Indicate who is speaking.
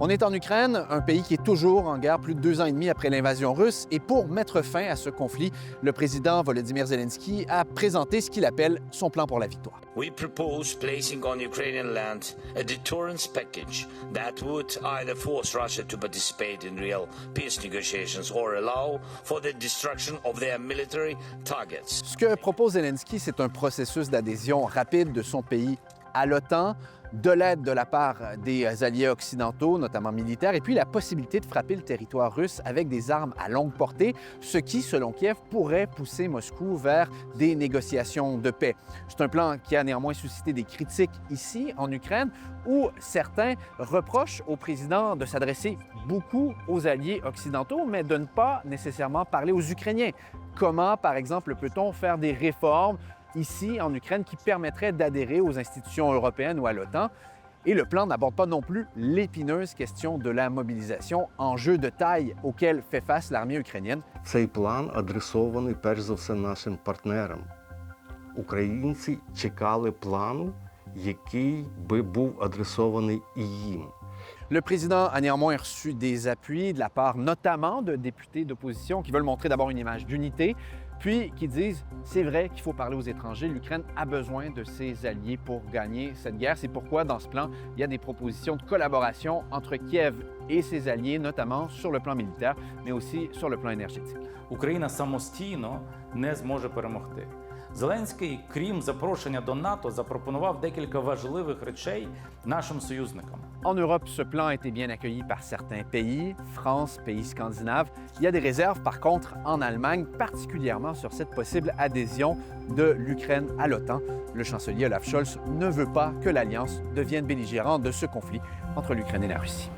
Speaker 1: On est en Ukraine, un pays qui est toujours en guerre plus de 2 ans et demi après l'invasion russe. Et pour mettre fin à ce conflit, le président Volodymyr Zelensky a présenté ce qu'il appelle son plan pour la victoire.
Speaker 2: We propose placing on Ukrainian land a deterrence package that would either force Russia to participate in real peace negotiations or allow for the destruction of their military targets.
Speaker 1: Ce que propose Zelensky, c'est un processus d'adhésion rapide de son pays à l'OTAN, de l'aide de la part des alliés occidentaux, notamment militaires, et puis la possibilité de frapper le territoire russe avec des armes à longue portée, ce qui, selon Kiev, pourrait pousser Moscou vers des négociations de paix. C'est un plan qui a néanmoins suscité des critiques ici, en Ukraine, où certains reprochent au président de s'adresser beaucoup aux alliés occidentaux, mais de ne pas nécessairement parler aux Ukrainiens. Comment, par exemple, peut-on faire des réformes ici en Ukraine qui permettrait d'adhérer aux institutions européennes ou à l'OTAN. Et le plan n'aborde pas non plus l'épineuse question de la mobilisation, enjeu de taille auquel fait face l'armée ukrainienne.
Speaker 3: Цей план адресований перш за все нашим партнерам. Українці чекали плану, який би був адресований і їм.
Speaker 1: Le président a néanmoins reçu des appuis de la part notamment de députés d'opposition qui veulent montrer d'abord une image d'unité, puis qui disent c'est vrai qu'il faut parler aux étrangers, l'Ukraine a besoin de ses alliés pour gagner cette guerre. C'est pourquoi dans ce plan, il y a des propositions de collaboration entre Kiev et ses alliés, notamment sur le plan militaire, mais aussi sur le plan énergétique.
Speaker 4: Україна самостійно не зможе перемогти. Зеленський, крім запрошення до НАТО, запропонував декілька важливих речей нашим союзникам.
Speaker 1: En Europe, ce plan a été bien accueilli par certains pays, France, pays scandinaves. Il y a des réserves, par contre, en Allemagne, particulièrement sur cette possible adhésion de l'Ukraine à l'OTAN. Le chancelier Olaf Scholz ne veut pas que l'Alliance devienne belligérante de ce conflit entre l'Ukraine et la Russie.